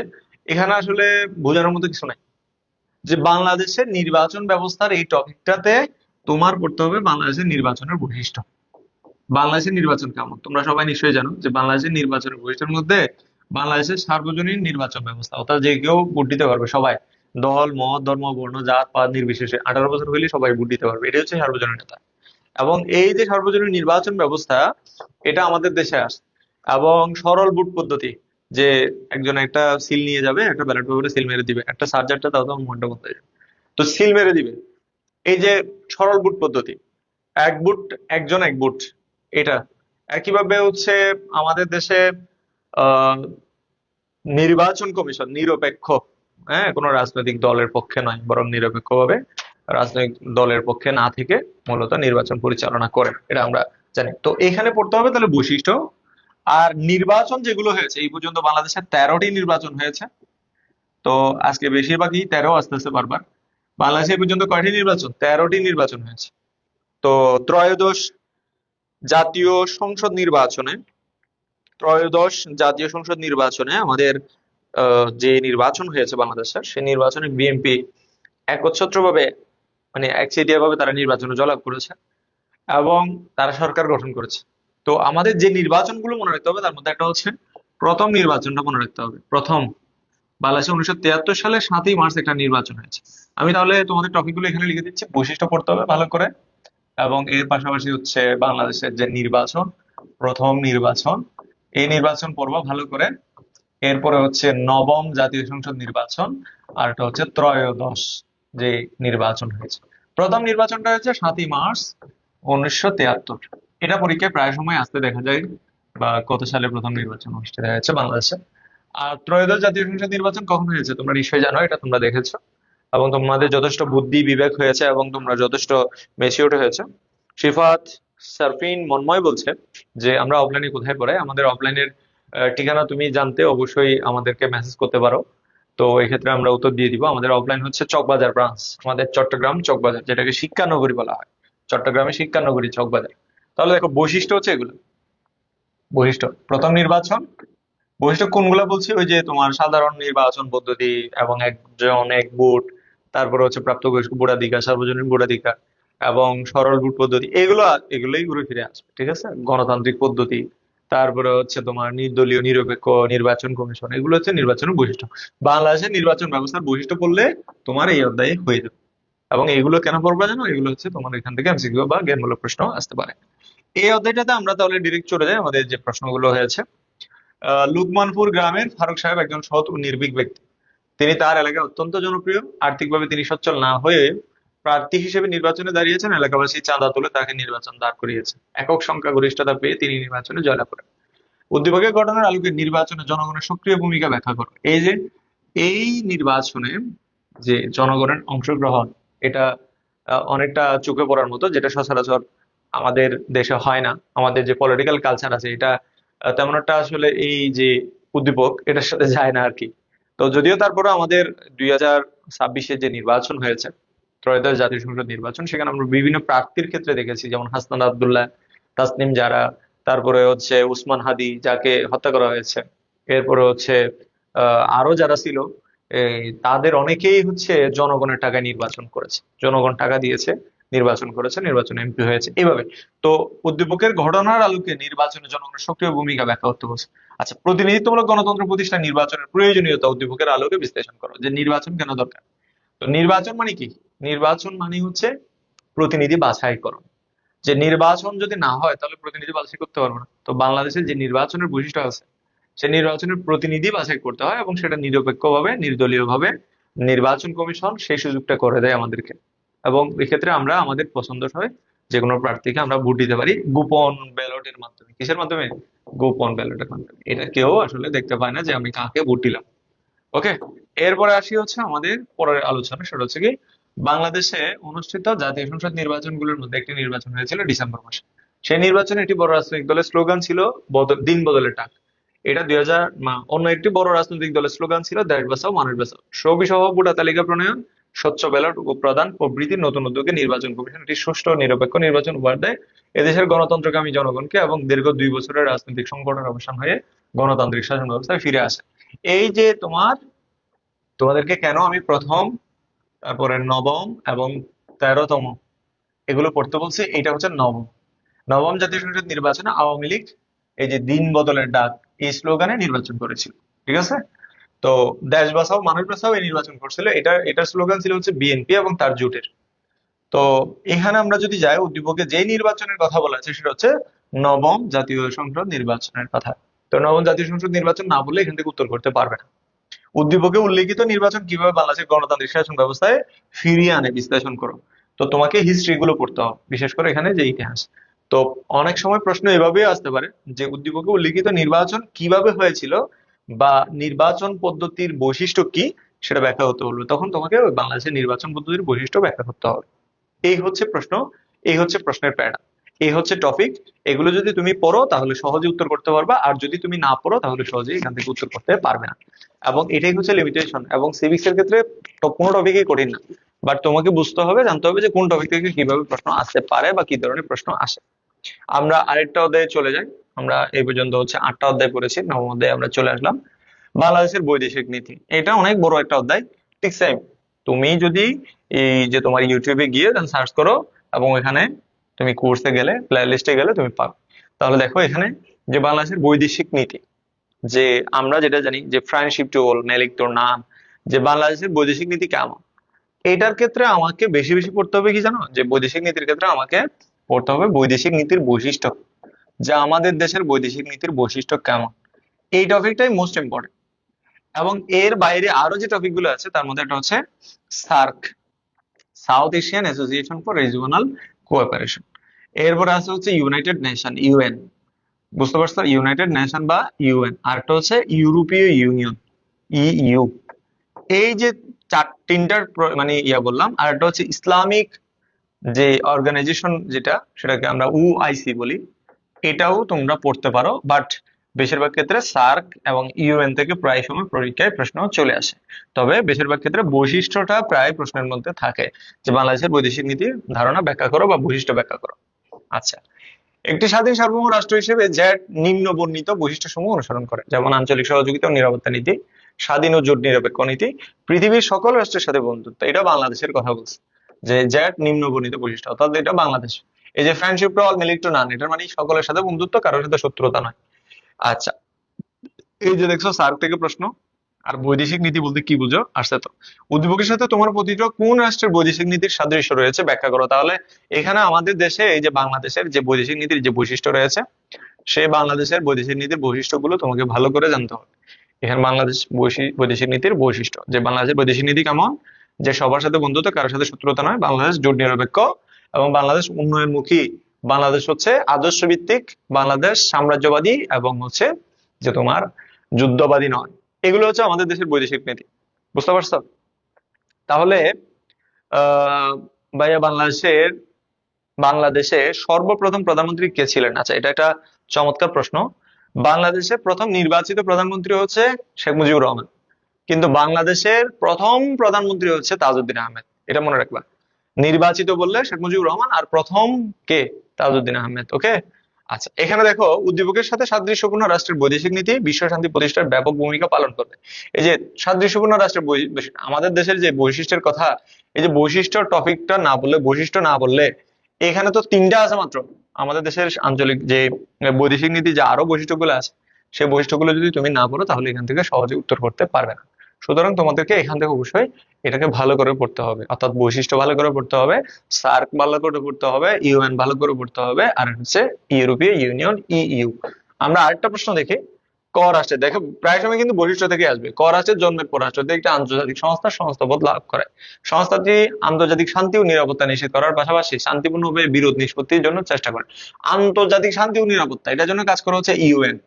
এখানে আসলে বোঝানোর মতো কিছু নাই। যে বাংলাদেশের নির্বাচন ব্যবস্থার এই টপিকটাতে তোমার পড়তে হবে বাংলাদেশের নির্বাচনের বৈশিষ্ট্য। বাংলাদেশের নির্বাচন কেমন তোমরা সবাই নিশ্চয়ই জানো, যে বাংলাদেশের নির্বাচনের বৈশিষ্ট্যের মধ্যে বাংলাদেশের সার্বজনীন নির্বাচন ব্যবস্থা, অর্থাৎ যে কেউ ভোট দিতে পারবে, সবাই, দল মত ধর্ম বর্ণ জাত পাত নির্বিশেষে 18 বছর হইলে সবাই ভোট দিতে পারবে, এটাই হচ্ছে সার্বজনীনতা। এবং এই যে সার্বজনীন নির্বাচন ব্যবস্থা, এটা আমাদের দেশে আসে। এবং সরল ভোট পদ্ধতি, যে একজন একটা সিল নিয়ে যাবে, একটা ব্যালট পেপারে সিল মেরে দিবে, একটা সার্জারটা তাও তো ঘন্টা বলতে, তো সিল মেরে দিবে। এই যে সরল ভোট পদ্ধতি, এক ভোট একজন এক ভোট, এটা একইভাবে হচ্ছে আমাদের দেশে আহ নির্বাচন কমিশন নিরপেক্ষ, হ্যাঁ, কোনো রাজনৈতিক দলের পক্ষে নয়, বরং নিরপেক্ষভাবে রাজনৈতিক দলের পক্ষে না থেকে মূলত নির্বাচন পরিচালনা করে, এটা আমরা জানি। তো এখানে পড়তে হবে তাহলে বৈশিষ্ট্য। আর নির্বাচন যেগুলো হয়েছে এই পর্যন্ত বাংলাদেশে 13টি নির্বাচন হয়েছে। তো আজকে বেশিরভাগই 13, আস্তে আস্তে বারবার। বাংলাদেশে এই পর্যন্ত কয়টি নির্বাচন? 13টি নির্বাচন হয়েছে। তো ত্রয়োদশ জাতীয় সংসদ নির্বাচনে, ত্রয়োদশ জাতীয় সংসদ নির্বাচনে আমাদের যে নির্বাচন হয়েছে বাংলাদেশের, সেই নির্বাচনে বিএনপি একচ্ছত্রভাবে, মানে একচেটিয়া ভাবে তারা নির্বাচনে জয়লাভ করেছে এবং তারা সরকার গঠন করেছে। তো আমাদের যে নির্বাচনগুলো মনে রাখতে হবে, তার মধ্যে একটা হচ্ছে প্রথম নির্বাচনটা মনে রাখতে হবে। প্রথম বাংলাদেশে 1973 সালে 7ই মার্চ একটা নির্বাচন হয়েছে। আমি তাহলে তোমাদের টপিকগুলো এখানে লিখে দিচ্ছি, বৈশিষ্ট্য পড়তে হবে ভালো করে। এবং এর পাশাপাশি হচ্ছে বাংলাদেশের যে নির্বাচন, প্রথম নির্বাচন, এই নির্বাচন পড়বা ভালো করে। এরপরে হচ্ছে নবম জাতীয় সংসদ নির্বাচন, আর এটা হচ্ছে ত্রয়োদশ যে নির্বাচন হয়েছে। প্রথম নির্বাচনটা হচ্ছে 7ই মার্চ 1973। এটা পরীক্ষায় প্রায় সময় আসতে দেখা যায়, বা কত সালে প্রথম নির্বাচন অনুষ্ঠিত হয়েছে বাংলাদেশে। আর ত্রয়োদশ জাতীয় সংসদ নির্বাচন কখন হয়েছে তোমরা নিশ্চয়ই জানো, এটা তোমরা দেখেছো এবং তোমাদের যথেষ্ট বুদ্ধি বিবেক হয়েছে এবং তোমরা যথেষ্ট মেচিউরড হয়েছে। শিফাত সারফিন মন্ময় বলছে যে আমরা অফলাইনে কোথায় পড়াই, আমাদের অফলাইনের ঠিকানা তুমি জানতে অবশ্যই আমাদেরকে মেসেজ করতে পারো। তো এক্ষেত্রে আমরা উত্তর দিয়ে দিব। আমাদের অফলাইন হচ্ছে চকবাজার ব্রাঞ্চ, আমাদের চট্টগ্রাম চকবাজার, যেটাকে শিক্ষানগরী বলা হয়, চট্টগ্রামে শিক্ষানগরী চকবাজার। তাহলে দেখো বৈশিষ্ট্য হচ্ছে এগুলো। বৈশিষ্ট্য, প্রথম নির্বাচন। বৈশিষ্ট্য কোনগুলা বলছি, ওই যে তোমার সাধারণ নির্বাচন পদ্ধতি এবং একজন এক ভোট, তারপরে হচ্ছে প্রাপ্তবয়স্ক ভোটাধিকার, সার্বজনীন ভোটাধিকার এবং সরল ভোট পদ্ধতি, এগুলোই ঘুরে ফিরে আসবে, ঠিক আছে। গণতান্ত্রিক পদ্ধতি, তারপরে হচ্ছে তোমার নির্দলীয় নিরপেক্ষ নির্বাচন কমিশন, এগুলো হচ্ছে নির্বাচনের বৈশিষ্ট্য। বাংলাদেশের নির্বাচন ব্যবস্থার বৈশিষ্ট্য পড়লে তোমার এই অধ্যায়ে হয়ে যাবে। এবং এগুলো কেন পড়বা জানো, এগুলো হচ্ছে তোমার এখান থেকে এমসিকিউ বা জ্ঞানমূলক প্রশ্ন আসতে পারে। এই অধ্যায়টাতে আমরা তাহলে ডিরেক্ট চলে যাই আমাদের যে প্রশ্নগুলো হয়েছে। লুকমানপুর গ্রামের ফারুক সাহেব একজন সৎ ও নির্ভীক ব্যক্তি। তিনি তার এলাকায় অত্যন্ত জনপ্রিয়। আর্থিকভাবে তিনি সচ্ছল না হয়ে প্রার্থী হিসেবে নির্বাচনে দাঁড়িয়েছেন। এলাকাবাসী চাঁদা তুলে তাকে নির্বাচন দাঁড় করিয়েছে। একক সংখ্যাগরিষ্ঠতা পেয়ে তিনি নির্বাচনে জয়লাভ করেন। উদ্দীপকের ঘটনার আলোকে নির্বাচনে জনগণের সক্রিয় ভূমিকা ব্যাখ্যা করো। এই যে এই নির্বাচনে যে জনগণের অংশগ্রহণ, এটা অনেকটা চোখে পড়ার মতো, যেটা সচরাচর আমাদের দেশে হয় না। আমাদের যে পলিটিক্যাল কালচার আছে, এটা তেমন একটা আসলে এই যে উদ্দীপক এটার সাথে যায় না আর কি। তো যদিও তারপরে আমাদের 2026-এ যে নির্বাচন হয়েছে, ত্রয়োদশ জাতীয় সংসদ নির্বাচন, সেখানে আমরা বিভিন্ন প্রার্থীর ক্ষেত্রে দেখেছি, যেমন হাসনাত আব্দুল্লাহ, তাসনিম জারা, তারপরে হচ্ছে উসমান হাদি যাকে হত্যা করা হয়েছে, এরপরে হচ্ছে আরো যারা ছিল, তাদের অনেকেই হচ্ছে জনগণের টাকায় নির্বাচন করেছে, জনগণ টাকা দিয়েছে, নির্বাচন করেছে, নির্বাচনে এমপি হয়েছে, এইভাবে। তো উদ্দীপকের ঘটনার আলোকে নির্বাচনে জনগণের সক্রিয় ভূমিকা ব্যাখ্যা করতে বলছে। আচ্ছা, প্রতিনিধিত্বমূলক গণতন্ত্র প্রতিষ্ঠা নির্বাচনের প্রয়োজনীয়তা উদ্দীপকের আলোকে বিশ্লেষণ করো, যে নির্বাচন কেন দরকার। তো নির্বাচন মানে কি? নির্বাচন মানে হচ্ছে প্রতিনিধি বাছাইকরণ। যে নির্বাচন যদি না হয় তাহলে প্রতিনিধি বাছাই করতে পারবো না। তো বাংলাদেশের যে নির্বাচনের বৈশিষ্ট্য আছে, সে নির্বাচনের প্রতিনিধি বাছাই করতে হয় এবং সেটা নিরপেক্ষভাবে নির্দলীয় ভাবে নির্বাচন কমিশন সেই সুযোগটা করে দেয় আমাদেরকে। এবং এক্ষেত্রে আমরা আমাদের পছন্দসই যে কোনো প্রার্থীকে আমরা ভোট দিতে পারি গোপন ব্যালটের মাধ্যমে। কিসের মাধ্যমে? গোপন ব্যালটের মাধ্যমে। এটা কেউ আসলে দেখতে পায় না যে আমি কাকে ভোট দিলাম। ওকে, এরপরে আসি হচ্ছে আমাদের পরের আলোচনা, সেটা হচ্ছে কি বাংলাদেশে অনুষ্ঠিত জাতীয় সংসদ নির্বাচনগুলোর মধ্যে একটি নির্বাচন হয়েছিল ডিসেম্বর মাসে। সেই নির্বাচনে একটি বড় রাজনৈতিক দলের স্লোগান ছিল দিন বদলের ডাক। এটা 2000 অন্য একটি বড় রাজনৈতিক দলের স্লোগান ছিল দেশ বাঁচাও মানুষ বাঁচাও। সবিসহ ভোটার তালিকা প্রণয়ন, স্বচ্ছ ব্যালট প্রদান প্রভৃতি নতুন উদ্যোগে নির্বাচন কমিশন একটি সুষ্ঠু ও নিরপেক্ষ নির্বাচন উপহার দেয় এদেশের গণতন্ত্রকামী জনগণকে এবং দীর্ঘ 2 বছরের রাজনৈতিক সংকটের অবসান হয়ে গণতান্ত্রিক শাসন ব্যবস্থায় ফিরে আসে। এই যে তোমাদেরকে কেন আমি প্রথম, তারপরে নবম এবং 13তম এগুলো পড়তে বলছি, এটা হচ্ছে নবম। নবম জাতীয় সংসদ নির্বাচনে আওয়ামী লীগ এই যে দিন বদলের ডাক এই স্লোগানে নির্বাচন করেছিল, ঠিক আছে? তো দেশ বাঁচাও মানুষ বাঁচাও এই নির্বাচন করছিল, এটার স্লোগান ছিল হচ্ছে বিএনপি এবং তার জোটের। তো এখানে আমরা যদি যাই, উদ্দীপকে যে নির্বাচনের কথা বলা আছে সেটা হচ্ছে নবম জাতীয় সংসদ নির্বাচনের কথা। তো নবম জাতীয় সংসদ নির্বাচন না বললে এখান থেকে উত্তর করতে পারবে না। উদ্দীপকে উল্লেখিত নির্বাচন কিভাবে বাংলাদেশের গণতান্ত্রিক শাসন ব্যবস্থায় ফিরিয়ে আনে বিশ্লেষণ করো। তো তোমাকে হিস্ট্রি গুলো পড়তে হবে, বিশেষ করে এখানে যে ইতিহাস। তো অনেক সময় প্রশ্ন এভাবেই আসতে পারে যে উদ্দীপকে উল্লেখিত নির্বাচন কিভাবে হয়েছিল বা নির্বাচন পদ্ধতির বৈশিষ্ট্য কি সেটা ব্যাখ্যা করতে বলবে, তখন তোমাকে ওই বাংলাদেশের নির্বাচন পদ্ধতির বৈশিষ্ট্য ব্যাখ্যা করতে হবে। এই হচ্ছে প্রশ্ন, এই হচ্ছে প্রশ্নের প্যাটার্ন, এই হচ্ছে টপিক। এগুলো যদি তুমি পড়ো তাহলে সহজে উত্তর করতে পারবা, আর যদি তুমি না পড়ো তাহলে সহজেই এখান থেকে উত্তর করতে পারবে না। এবং এটাই হচ্ছে লিমিটেশন। এবং সিভিক্স এর ক্ষেত্রে কোনো টপিকই কঠিন না, বাট তোমাকে বুঝতে হবে, জানতে হবে যে কোন টপিক থেকে কিভাবে প্রশ্ন আসতে পারে বা কি ধরনের প্রশ্ন আসে। আমরা আরেকটা অধ্যায়ে চলে যাই। আমরা এই পর্যন্ত হচ্ছে 8টা অধ্যায় পড়েছি, নবম অধ্যায়ে আমরা চলে আসলাম। বাংলাদেশের বৈদেশিক নীতি, এটা অনেক বড় একটা অধ্যায়। ঠিক সেম, তুমি যদি এই যে তোমার ইউটিউবে গিয়ে সার্চ করো এবং এখানে তুমি কোর্সে গেলে, প্লে লিস্টে গেলে তুমি পাবে। তাহলে দেখো এখানে যে বাংলাদেশের বৈদেশিক নীতি, যে আমরা যেটা জানি যে ফ্রেন্ডশিপ টু অল, মেলিক তোর নাম, যে বাংলাদেশের বৈদেশিক নীতি কেমন, এইটার ক্ষেত্রে আমাকে বেশি বেশি পড়তে হবে কি জানো, যে বৈদেশিক নীতির ক্ষেত্রে আমাকে পড়তে হবে বৈদেশিক নীতির বৈশিষ্ট্য, যে আমাদের দেশের বৈদেশিক নীতির বৈশিষ্ট্য কেমন। এই টপিকটাই মোস্ট ইম্পর্টেন্ট। এবং এর বাইরে আরো যে টপিক গুলো আছে তার মধ্যে একটা হচ্ছে SAARC, south Asian association for regional cooperation. এরপরে আছে হচ্ছে ইউনাইটেড নেশন, ইউএন, বুঝতে পারছো, ইউনাইটেড নেশন বা ইউএন। আরেকটা হচ্ছে ইউরোপীয় ইউনিয়ন, ইইউ। এই যে তিনটার মানে বললাম। আর একটা হচ্ছে ইসলামিক যে অর্গানাইজেশন, যেটা সেটাকে আমরা ওআইসি বলি, এটাও তোমরা পড়তে পারো। বাট বেশিরভাগ ক্ষেত্রে সার্ক এবং ইউএন থেকে প্রায় সময় পরীক্ষায় প্রশ্ন চলে আসে। তবে বেশিরভাগ ক্ষেত্রে বৈশিষ্ট্যটা প্রায় প্রশ্নের মধ্যে থাকে, যে বাংলাদেশের বৈদেশিক নীতির ধারণা ব্যাখ্যা করো বা বৈশিষ্ট্য ব্যাখ্যা করো। আচ্ছা, একটি স্বাধীন সার্বভৌম রাষ্ট্র হিসেবে জ্যাট নিম্ন বর্ণিত বৈশিষ্ট্যসমূহ অনুসরণ করে, যেমন আঞ্চলিক সহযোগিতা ও নিরাপত্তা নীতি, স্বাধীন ও জোট নিরপেক্ষ নীতি, পৃথিবীর সকল রাষ্ট্রের সাথে বন্ধুত্ব। এটা বাংলাদেশের কথা বলছে, যে জ্যাট নিম্ন বর্ণিত বৈশিষ্ট্য, অর্থাৎ এটা বাংলাদেশ। এই যে friendship to all, malice to none, এটার মানে সকলের সাথে বন্ধুত্ব, কারোর সাথে শত্রুতা নয়। আচ্ছা, এই যে দেখছো সার্ক থেকে প্রশ্ন। আর বৈদেশিক নীতি বলতে কি বুঝো, আসছে তো। উদ্যোগের সাথে তোমার প্রতিটা কোন রাষ্ট্রের বৈদেশিক নীতির সাদৃশ্য রয়েছে ব্যাখ্যা করো। তাহলে এখানে আমাদের দেশে এই যে বাংলাদেশের যে বৈদেশিক নীতির যে বৈশিষ্ট্য রয়েছে, সে বাংলাদেশের বৈদেশিক নীতির বৈশিষ্ট্যগুলো তোমাকে ভালো করে জানতে হবে। এখানে বাংলাদেশ বৈদেশিক নীতির বৈশিষ্ট্য, যে বাংলাদেশের বৈদেশিক নীতি কেমন, যে সবার সাথে বন্ধুত্ব, কারোর সাথে শত্রুতা নয়, বাংলাদেশ জোট নিরপেক্ষ, এবং বাংলাদেশ উন্নয়নমুখী, বাংলাদেশ হচ্ছে আদর্শ ভিত্তিক, বাংলাদেশ সাম্রাজ্যবাদী, এবং হচ্ছে যে তোমার যুদ্ধবাদী নয়। এগুলো হচ্ছে আমাদের দেশের বৈদেশিক নীতি, বুঝতে পারছো? তাহলে আহ ভাইয়া, বাংলাদেশে সর্বপ্রথম প্রধানমন্ত্রী কে ছিলেন? আচ্ছা, এটা একটা চমৎকার প্রশ্ন। বাংলাদেশের প্রথম নির্বাচিত প্রধানমন্ত্রী হচ্ছে শেখ মুজিবুর রহমান, কিন্তু বাংলাদেশের প্রথম প্রধানমন্ত্রী হচ্ছে তাজউদ্দিন আহমেদ। এটা মনে রাখবা, নির্বাচিত বললে শেখ মুজিবুর রহমান, আর প্রথম কে? তাজউদ্দিন আহমেদ। ওকে। আচ্ছা, এখানে দেখো উদ্দীপকের সাথে সাদৃশ্যপূর্ণ রাষ্ট্রের বৈদেশিক নীতি বিশ্ব শান্তি প্রতিষ্ঠার ব্যাপক ভূমিকা পালন করবে। এই যে সাদৃশ্যপূর্ণ রাষ্ট্রের আমাদের দেশের যে বৈশিষ্ট্যের কথা, এই যে বৈশিষ্ট্য টপিকটা না বললে, বৈশিষ্ট্য না বললে, এখানে তো 3টা আছে মাত্র। আমাদের দেশের আঞ্চলিক যে বৈদেশিক নীতি যে আরো বৈশিষ্ট্যগুলো আছে, সেই বৈশিষ্ট্যগুলো যদি তুমি না পড়ো তাহলে এখান থেকে সহজে উত্তর করতে পারবে না। সুতরাং তোমাদেরকে এখান থেকে অবশ্যই এটাকে ভালো করে পড়তে হবে, অর্থাৎ বৈশিষ্ট্য ভালো করে পড়তে হবে, সার্ক ভালো করে পড়তে হবে, ইউএন ভালো করে পড়তে হবে, আর হচ্ছে ইউরোপীয় ইউনিয়ন, ইইউ। আমরা আরেকটা প্রশ্ন দেখি। ক রাষ্ট্রে, দেখো প্রায় সময় কিন্তু বৈশিষ্ট্য থেকে আসবে। ক রাষ্ট্রের জন্মের পর রাষ্ট্রটি একটি আন্তর্জাতিক সংস্থাপদ লাভ করে। সংস্থাটি আন্তর্জাতিক শান্তি ও নিরাপত্তা নিশ্চিত করার পাশাপাশি শান্তিপূর্ণভাবে বিরোধ নিষ্পত্তির জন্য চেষ্টা করে। আন্তর্জাতিক শান্তি ও নিরাপত্তা, এটার জন্য কাজ করা হচ্ছে ইউএন,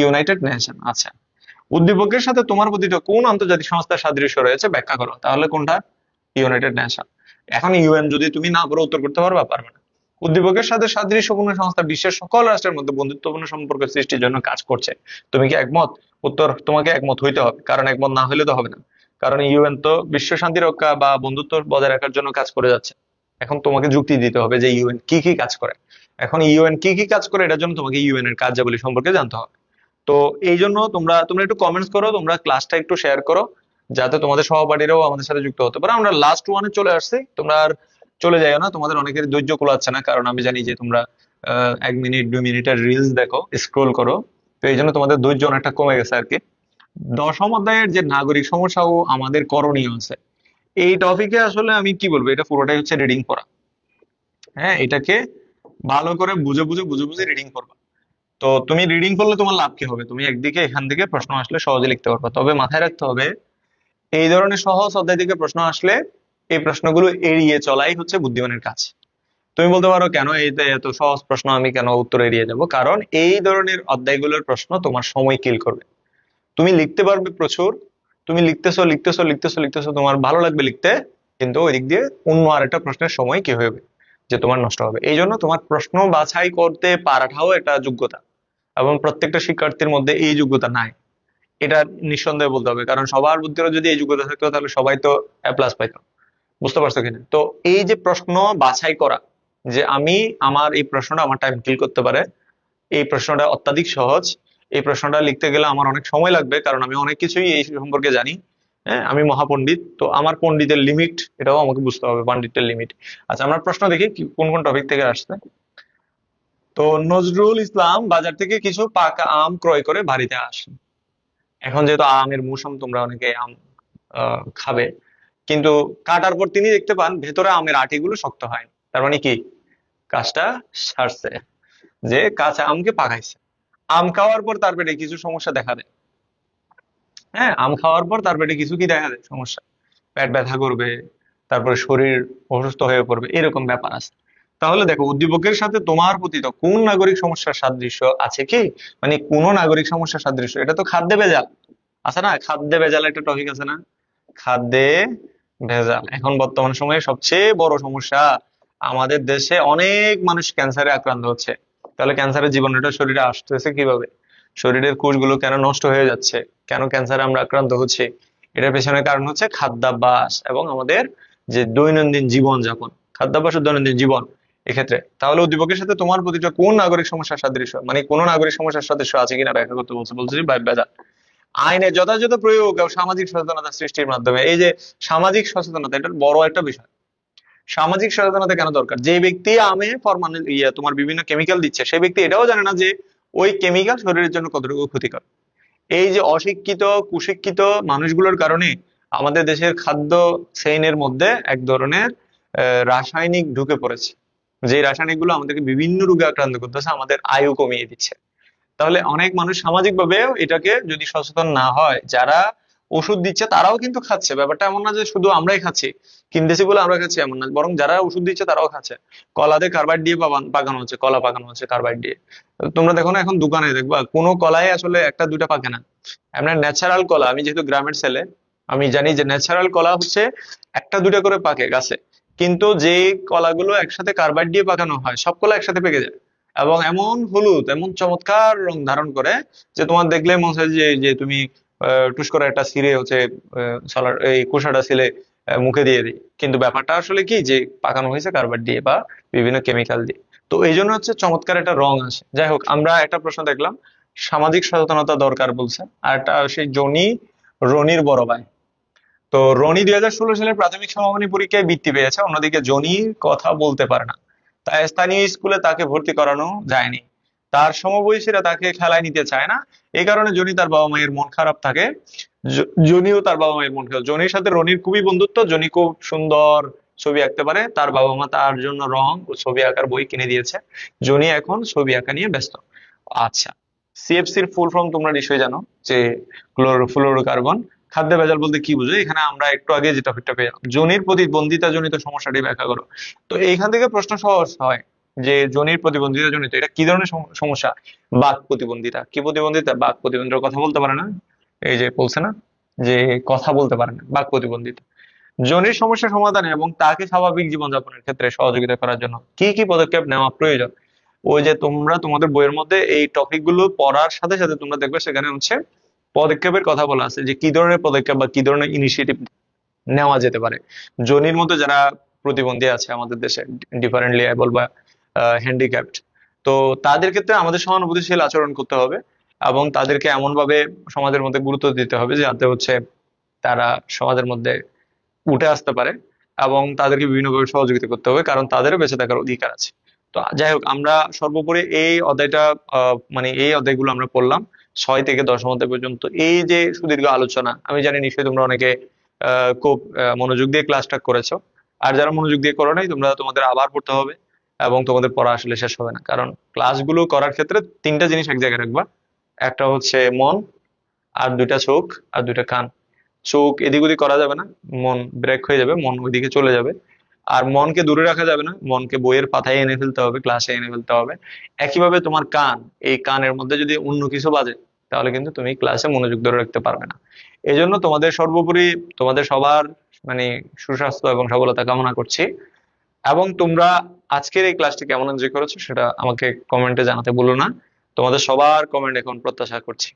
ইউনাইটেড নেশন। আচ্ছা, উদ্দীপকের সাথে তোমার প্রতিটা কোন আন্তর্জাতিক সংস্থার সাদৃশ্য রয়েছে ব্যাখ্যা করো। তাহলে কোনটা? United nation. এখন ইউএন যদি তুমি না পড়ো উত্তর করতে পারবে? পারবে না। উদ্দীপকের সাথে সাদৃশ্যপূর্ণ সংস্থা বিশ্বের সকল রাষ্ট্রের মধ্যে বন্ধুত্বপূর্ণ সম্পর্ক সৃষ্টির জন্য কাজ করছে। তুমি কি একমত? উত্তর, তোমাকে একমত হইতে হবে, কারণ একমত না হলে তো হবে না। কারণ ইউএন তো বিশ্ব শান্তি রক্ষা বা বন্ধুত্ব বজায় রাখার জন্য কাজ করে যাচ্ছে। এখন তোমাকে যুক্তি দিতে হবে যে ইউএন কি কি কাজ করে। এখন ইউএন কি কি কাজ করে, এটার জন্য তোমাকে ইউএন এর কার্যাবলী সম্পর্কে জানতে হবে। তো এই জন্য তোমরা তোমরা একটু কমেন্টস করো, তোমরা ক্লাসটা একটু শেয়ার করো, যাতে তোমাদের সহপাঠীরাও আমাদের সাথে যুক্ত হতে পারে। আমরা লাস্ট ওয়ানে চলে আসছি, তোমরা আর চলে যাও না, তোমাদের অনেকের ধৈর্য কুলাচ্ছে না, কারণ আমি জানি যে তোমরা 1 মিনিট 2 মিনিটের রিলস দেখো, স্ক্রোল করো। তো এই জন্য তোমাদের ধৈর্য অনেকটা কমে গেছে আর কি। 10ম অধ্যায়ের যে নাগরিক সমস্যা ও আমাদের করণীয় আছে, এই টপিকে আসলে আমি কি বলবো, এটা পুরোটাই হচ্ছে রিডিং পড়া। হ্যাঁ, এটাকে ভালো করে বুঝে বুঝে বুঝে বুঝে রিডিং করবা। তো তুমি রিডিং করলে তোমার লাভ কি হবে, তুমি একদিকে এখান থেকে প্রশ্ন আসলে সহজে লিখতে পারবা, তবে মাথায় রাখতে হবে এই ধরনের সহজ অধ্যায় থেকে প্রশ্ন আসলে এই প্রশ্নগুলো এড়িয়ে চলাই হচ্ছে বুদ্ধিমানের কাজ। তুমি বলতে পারো কেন এইতে এত সহজ প্রশ্ন আমি কেন উত্তর এড়িয়ে যাব, কারণ এই ধরনের অধ্যায়গুলোর প্রশ্ন তোমার সময় কিল করবে। তুমি লিখতে পারবে প্রচুর, তুমি লিখতেছো লিখতেছো লিখতেছো লিখতেছো, তোমার ভালো লাগবে লিখতে, কিন্তু ওই দিক দিয়ে অন্য আরেকটা প্রশ্নের সময় কি হবে, যে তোমার নষ্ট হবে। এই জন্য তোমার প্রশ্ন বাছাই করতে পারাটাও একটা যোগ্যতা, এবং প্রত্যেকটা শিক্ষার্থীর মধ্যে এই যোগ্যতা নাই, এটা নিঃসন্দেহে বলতে হবে। কারণ সবার বুদ্ধিরও যদি এই যোগ্যতা থাকতো তাহলে সবাই তো A+ পাইতো। বুঝতে পারছো কিনা? তো এই যে প্রশ্ন বাছাই করা, যে আমি আমার এই প্রশ্নটা আমার টাইম কিল করতে পারে, এই প্রশ্নটা অত্যাধিক সহজ, এই প্রশ্নটা লিখতে গেলে আমার অনেক সময় লাগবে, কারণ আমি অনেক কিছুই এই সম্পর্কে জানি। হ্যাঁ, আমি মহাপণ্ডিত, তো আমার পণ্ডিতের লিমিট এটাও আমাকে বুঝতে হবে, পণ্ডিতের লিমিট। আচ্ছা, আমরা প্রশ্ন দেখি কোন কোন টপিক থেকে আসছে। তো নজরুল ইসলাম বাজার থেকে কিছু পাকা আম ক্রয় করে বাড়িতে আসেন। এখন যেহেতু আমের মৌসুম, তোমরা অনেকে আম খাবে, কিন্তু কাটার পর তিনি দেখতে পান ভেতরে আমের আটিগুলো শক্ত হয়। তার মানে কি, কাজটা সারছে, যে কাঁচা আমকে পাকাইছে। আম খাওয়ার পর তার পেটে কিছু সমস্যা দেখা দেয়। হ্যাঁ, আম খাওয়ার পর তার পেটে কিছু কি দেখা দেয়, সমস্যা, পেট ব্যথা করবে, তারপরে শরীর অসুস্থ হয়ে পড়বে, এরকম ব্যাপার আছে। তাহলে দেখো, উদ্দীপকের সাথে তোমার পতিত কোন নাগরিক সমস্যার সাদৃশ্য আছে কি, মানে কোন নাগরিক সমস্যার সাদৃশ্য, এটা তো খাদ্যে ভেজাল আছে না, খাদ্যে ভেজাল একটা টপিক আছে না, খাদ্যে ভেজাল এখন বর্তমান সময়ে সবচেয়ে বড় সমস্যা। আমাদের দেশে অনেক মানুষ ক্যান্সারে আক্রান্ত হচ্ছে। তাহলে ক্যান্সারের জীবাণুটা শরীরে আসতেছে কিভাবে, শরীরের কোষগুলো কেন নষ্ট হয়ে যাচ্ছে, কেন ক্যান্সারে আমরা আক্রান্ত হচ্ছি, এটার পেছনে কারণ হচ্ছে খাদ্যাভ্যাস এবং আমাদের যে দৈনন্দিন জীবন যাপন, খাদ্যাভ্যাস ও দৈনন্দিন জীবন এক্ষেত্রে। তাহলে উদ্দীপকের সাথে তোমার প্রতিটা কোন নাগরিক সমস্যার সাদৃশ্য, মানে কোন নাগরিক সমস্যার সাদৃশ্য আছে কিনা ব্যাখ্যা করতে বলছে, বলছে যে ভেজাল। আইনের যথাযথ প্রয়োগ ও সামাজিক সচেতনতা সৃষ্টির মাধ্যমে, এই যে সামাজিক সচেতনতা, এটা বড় একটা বিষয়। সামাজিক সচেতনতা কেন দরকার, যে ব্যক্তি আমে ফরমান তোমার বিভিন্ন কেমিক্যাল দিচ্ছে, সেই ব্যক্তি এটাও জানে না যে ওই কেমিক্যাল শরীরের জন্য কতটুকু ক্ষতিকর। এই যে অশিক্ষিত কুশিক্ষিত মানুষগুলোর কারণে আমাদের দেশের খাদ্য চেইনের মধ্যে এক ধরনের রাসায়নিক ঢুকে পড়েছে, যে রাসায়নিক গুলো আমাদেরকে বিভিন্ন রোগে আক্রান্ত করতেছে, আমাদের আয়ু কমিয়ে দিচ্ছে। তাহলে অনেক মানুষ সামাজিক ভাবেও এটাকে যদি সচেতন না হয়, যারা ওষুধ দিচ্ছে তারাও কিন্তু খাচ্ছে, ব্যাপারটা এমন না যে শুধু আমরাই খাচ্ছি, কিনতেছি বলে আমরা খাচ্ছি এমন না, বরং যারা ওষুধ দিচ্ছে তারাও খাচ্ছে। কলাতে কার্বাইড দিয়ে পাকানো হচ্ছে, কলা পাকানো হচ্ছে কার্বাইড দিয়ে। তোমরা দেখো না, এখন দোকানে দেখবা কোনো কলাই আসলে একটা দুইটা পাকে না। আমরা ন্যাচারাল কলা, আমি যেহেতু গ্রামের ছেলে, আমি জানি যে ন্যাচারাল কলা হচ্ছে একটা দুইটা করে পাকে গাছে, কিন্তু যে কলাগুলো একসাথে কার্বাইড দিয়ে পাকানো হয় সব কলা একসাথে পেকে যায়, এবং এমন হলুদ, এমন চমৎকার রং ধারণ করে যে তোমার দেখলে মনে হয় যে যে তুমি টুস করে একটা ছিঁড়ে হচ্ছে এই খোসাটা ছিলে মুখে দিয়ে দিই, কিন্তু ব্যাপারটা আসলে কি, যে পাকানো হয়েছে কার্বাইড দিয়ে বা বিভিন্ন কেমিক্যাল দিয়ে। তো এই জন্য হচ্ছে চমৎকার একটা রং আসে। যাই হোক, আমরা একটা প্রশ্ন দেখলাম, সামাজিক সচেতনতা দরকার বলছে, আর একটা সেই জনি, রনির বড় ভাই। তো রনি 2016 সালের প্রাথমিক সমাপনী পরীক্ষায় বৃত্তি পেয়েছে, অন্যদিকে জনি কথা বলতে পারে না, তাই স্থানীয় স্কুলে তাকে ভর্তি করানো যায়নি। তার সমবয়সীরা তাকে খেলায় নিতে চায় না, এই কারণে জনি তার বাবা মায়ের মন খারাপ থাকে। জনিও তার বাবা মায়ের মন খারাপ, জনির সাথে রনির খুবই বন্ধুত্ব, জনি খুব সুন্দর ছবি আঁকতে পারে, তার বাবা মা তার জন্য রং ও ছবি আঁকার বই কিনে দিয়েছে, জনি এখন ছবি আঁকা নিয়ে ব্যস্ত। আচ্ছা, সিএফসির ফুল ফর্ম তোমরা নিশ্চয়ই জানো, যে ফ্লোরোকার্বন। খাদ্য ভেজাল বলতে কি বুঝো, এখানে আমরা একটু আগে যে টপিকটা পেলাম, যোনির প্রতিবন্ধিতা জনিত সমস্যাটি ব্যাখ্যা করো। তো এইখান থেকে প্রশ্ন সহজ হয়, যে যোনির প্রতিবন্ধিতা জনিত এটা কি ধরনের সমস্যা, বাক প্রতিবন্ধিতা। কি প্রতিবন্ধিতা, বাক প্রতিবন্ধিতা, কথা বলতে পারে না, এই যে বলছে না যে কথা বলতে পারে না, বাক প্রতিবন্ধিতা। যোনির সমস্যা সমাধানে এবং তাকে স্বাভাবিক জীবনযাপনের ক্ষেত্রে সহযোগিতা করার জন্য কি কি পদক্ষেপ নেওয়া প্রয়োজন। ওই যে তোমরা তোমাদের বইয়ের মধ্যে এই টপিক গুলো পড়ার সাথে সাথে তোমরা দেখবে সেখানে হচ্ছে পদক্ষেপের কথা বলা আছে যে কি ধরনের পদক্ষেপ বা কি ধরনের ইনিশিয়েটিভ নেওয়া যেতে পারে। জনির মতো যারা প্রতিবন্ধী আছে আমাদের দেশে, ডিফারেন্টলি এবল বা হ্যান্ডিক্যাপড, তো তাদের ক্ষেত্রে আমাদের সহানুভূতিশীল আচরণ করতে হবে এবং তাদেরকে এমন ভাবে সমাজের মধ্যে গুরুত্ব দিতে হবে যাতে হচ্ছে তারা সমাজের মধ্যে উঠে আসতে পারে, এবং তাদেরকে বিভিন্নভাবে সহযোগিতা করতে হবে, কারণ তাদেরও বেঁচে থাকার অধিকার আছে। তো যাই হোক, আমরা সর্বোপরি এই অধ্যায়টা মানে এই অধ্যায়গুলো আমরা পড়লাম 6 থেকে 10 অধ্যায় পর্যন্ত। এই যে সুদীর্ঘ আলোচনা, আমি জানি নিশ্চয়ই তোমরা অনেকে খুব মনোযোগ দিয়ে ক্লাসটা করেছো। আর যারা মনোযোগ দিয়ে করো নাই, তোমরা তোমাদের আবার পড়তে হবে এবং তোমাদের পড়া আসলে শেষ হবে না, কারণ ক্লাসগুলো করার ক্ষেত্রে 3টা জিনিস এক জায়গায় রাখবা। একটা হচ্ছে মন, আর 2টা চোখ, আর 2টা কান। চোখ এদিক ওদিক করা যাবে না, মন ব্রেক হয়ে যাবে, মন ওইদিকে চলে যাবে। আর মনকে দূরে রাখা যাবে না, মনকে বইয়ের পাতায় এনে ফেলতে হবে, ক্লাসে এনে ফেলতে হবে। একইভাবে তোমার কান, এই কানের মধ্যে যদি অন্য কিছু বাজে, তাহলে কিন্তু তুমি ক্লাসে মনোযোগ ধরে রাখতে পারবে না। এই জন্য তোমাদের সর্বোপরি তোমাদের সবার মানে সুস্বাস্থ্য এবং সফলতা কামনা করছি। এবং তোমরা আজকের এই ক্লাসটি কেমন এনজয় করেছো সেটা আমাকে কমেন্টে জানাতে ভুলো না। তোমাদের সবার কমেন্ট এখন প্রত্যাশা করছি।